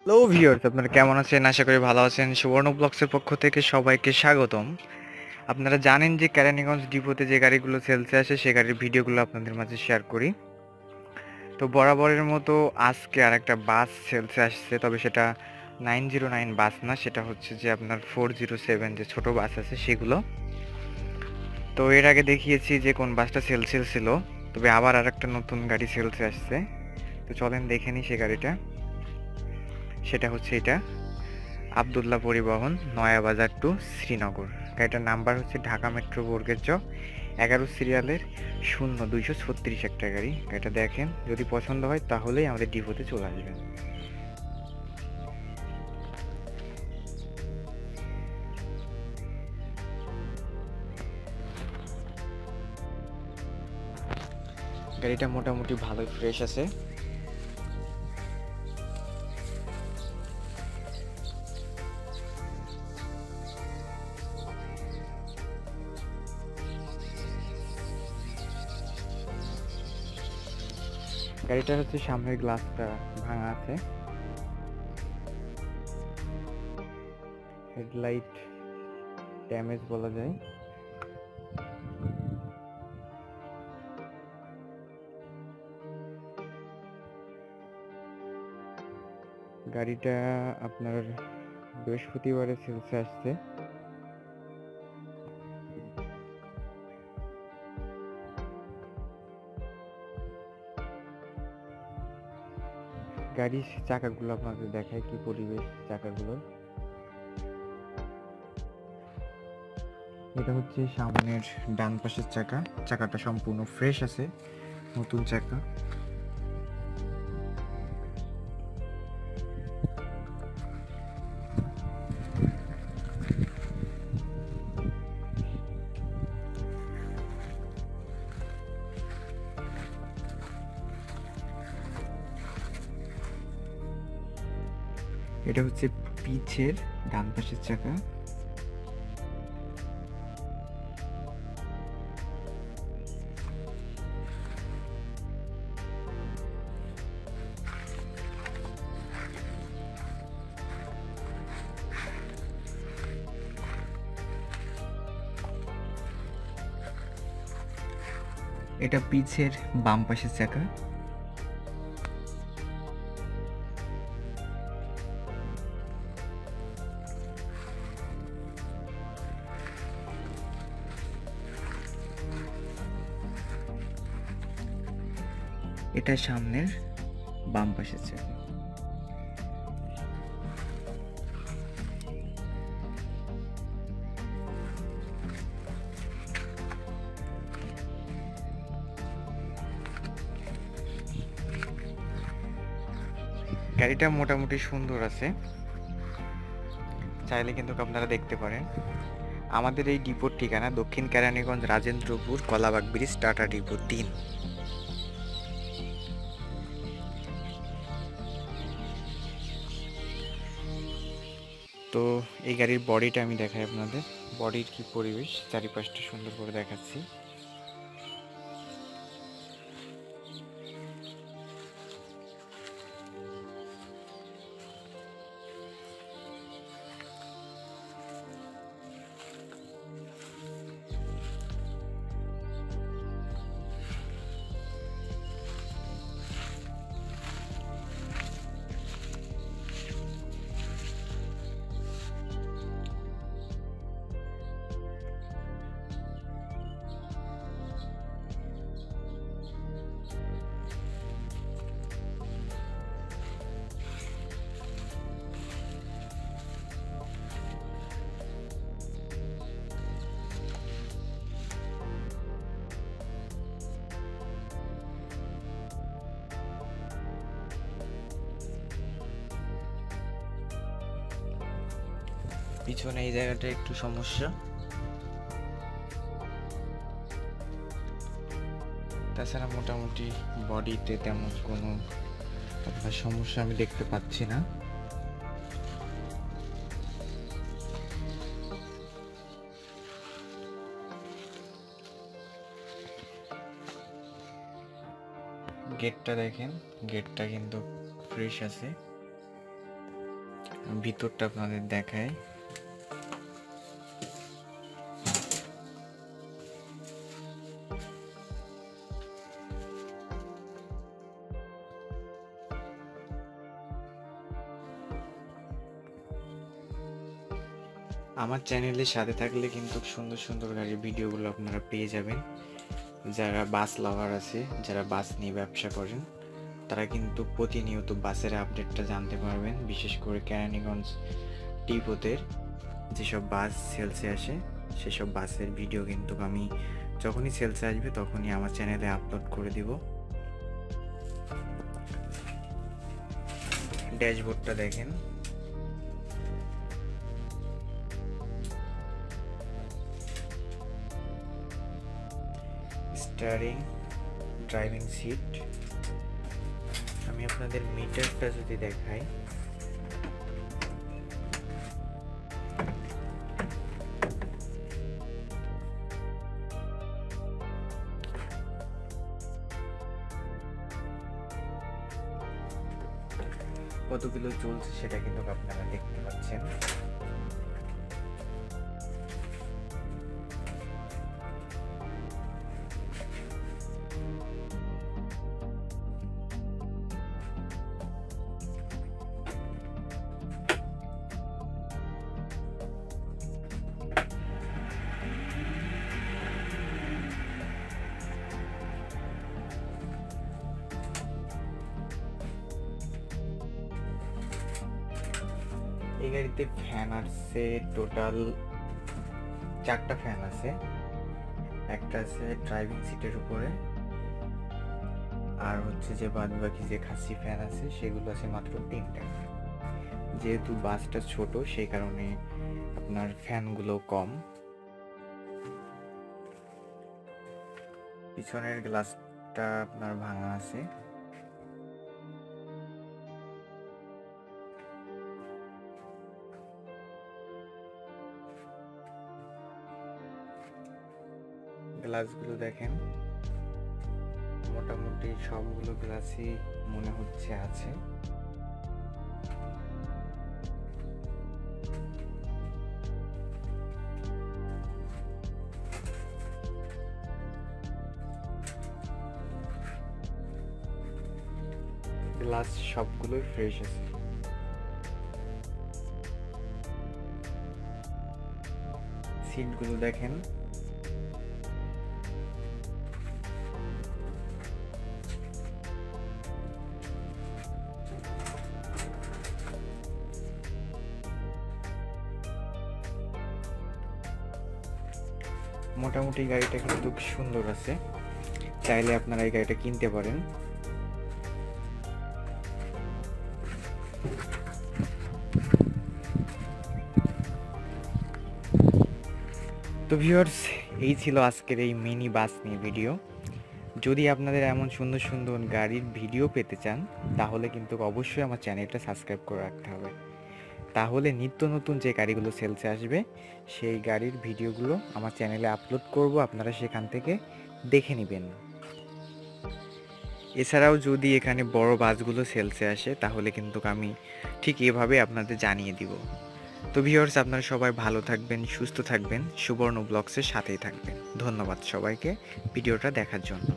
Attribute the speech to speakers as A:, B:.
A: Hello viewers, আপনারা কেমন আছেন? আশা করি ভালো আছেন। সুবর্ণ ব্লগসের পক্ষ থেকে সবাইকে স্বাগতম। আপনারা জানেন যে কেরানীগঞ্জ ডিপোতে যে গাড়িগুলো সেলসে আসে সে গাড়ির ভিডিওগুলো আপনাদের মাঝে শেয়ার করি। তো বরাবরের মতো আজকে আরেকটা বাস সেলসে আসছে, তবে সেটা 909 বাস না, সেটা হচ্ছে যে আপনার 407 যে ছোট বাস আছে সেগুলো। তো এর আগে দেখিয়েছি যে কোন বাসটা সেলসে ছিল, তবে আবার আরেকটা নতুন গাড়ি সেলসে আসছে। তো চলেন দেখে নিই সে গাড়িটা। সেটা হচ্ছে এটা আবদুল্লাহ পরিবহন, নয়াবাজার টু শ্রীনগর। গাড়িটার নাম্বার হচ্ছে ঢাকা মেট্রো বর্গের 11 সিরিয়ালের 0236 একটা গাড়ি। গাড়িটা দেখেন, যদি পছন্দ হয় তাহলেই আমাদের ডিপোতে চলে আসবেন। গাড়িটা মোটামুটি ভালোই ফ্রেশ আছে। গাড়িটার হচ্ছে সামনের গ্লাসটা ভাঙা আছে, হেডলাইট ড্যামেজ বলা যায়। গাড়িটা আপনার বৃহস্পতিবারে সেলসে আসছে। গাড়ির চাকাগুলো আপনাদের দেখায় কি পরিবেশ চাকাগুলোর। এটা হচ্ছে সামনের ডান পাশের চাকা, চাকাটা সম্পূর্ণ ফ্রেশ আছে, নতুন চাকা। এটা হচ্ছে পিছের ডান পাশের চাকা। এটা পিছের বাম পাশের চাকা। এটা সামনের বাম পাশের চাকা। গাড়িটা মোটামুটি সুন্দর আছে, চাইলে কিন্তু আপনারা দেখতে পারেন। আমাদের এই ডিপোর ঠিকানা দক্ষিণ কেরানীগঞ্জ, রাজেন্দ্রপুর, কলাবাগ ব্রিজ, টাটা ডিপো 3। তো এই গাড়ির বডিটা আমি দেখাই আপনাদের। বডির কি পরিবেশ, চারিপাশটা সুন্দর করে দেখাচ্ছি। পিছনে এই জায়গাটা একটু সমস্যা, তাছাড়া মোটামুটি বডিতে তেমন কোনো আপনার সমস্যা আমি দেখতে পাচ্ছি না। গেটটা দেখেন, গেটটা কিন্তু ফ্রেশ আছে। ভিতরটা আপনাদের দেখায়। আমার চ্যানেলের সাথে থাকলে কিন্তু সুন্দর সুন্দর গাড়ির ভিডিওগুলো আপনারা পেয়ে যাবেন। যারা বাস লাভার আছে, যারা বাস নিয়ে ব্যবসা করেন, তারা কিন্তু প্রতিনিয়ত বাসের আপডেটটা জানতে পারবেন। বিশেষ করে কেরানীগঞ্জ ডিপোতের যেসব বাস সেলসে আসে সেসব বাসের ভিডিও কিন্তু আমি যখনই সেলসে আসবে তখনই আমার চ্যানেলে আপলোড করে দিব। ড্যাশবোর্ডটা দেখেন, স্টিয়ারিং, ড্রাইভিং সিট। আমি আপনাদের মিটারটা যদি দেখাই, কত কিলো চলছে সেটা কিন্তু আপনারা দেখতে পাচ্ছেন। এই গাড়িতে ফ্যান আছে, টোটাল 4টা ফ্যান আছে। একটা আছে ড্রাইভিং সিটের উপরে, আর হচ্ছে যে বাদ বাকি যে খাসি ফ্যান আছে সেগুলো আছে মাত্র 3টা। যেহেতু বাসটা ছোট সেই কারণে আপনার ফ্যানগুলো কম। পিছনের গ্লাসটা আপনার ভাঙা আছে। গ্লাসগুলো দেখেন, মোটামুটি সবগুলো গ্লাসই মনে হচ্ছে আছে। গ্লাস সবগুলোই ফ্রেশ আছে। সিটগুলো দেখেন, মোটামুটি গাড়িটা কিন্তু সুন্দর আছে। চাইলে আপনারা এই গাড়িটা কিনতে পারেন। তো ভিউয়ার্স, এই ছিল আজকের এই মিনি বাস নিয়ে ভিডিও। যদি আপনাদের এমন সুন্দর সুন্দর গাড়ির ভিডিও পেতে চান তাহলে কিন্তু অবশ্যই আমার চ্যানেলটা সাবস্ক্রাইব করে রাখতে হবে। তাহলে নিত্য নতুন যে গাড়িগুলো সেলসে আসবে সেই গাড়ির ভিডিওগুলো আমার চ্যানেলে আপলোড করব, আপনারা সেখান থেকে দেখে নেবেন। এছাড়াও যদি এখানে বড় বাসগুলো সেলসে আসে তাহলে কিন্তু আমি ঠিক এভাবে আপনাদের জানিয়ে দিব। তো ভিউয়ার্স, আপনারা সবাই ভালো থাকবেন, সুস্থ থাকবেন, সুবর্ণ ব্লগসের সাথেই থাকবেন। ধন্যবাদ সবাইকে ভিডিওটা দেখার জন্য।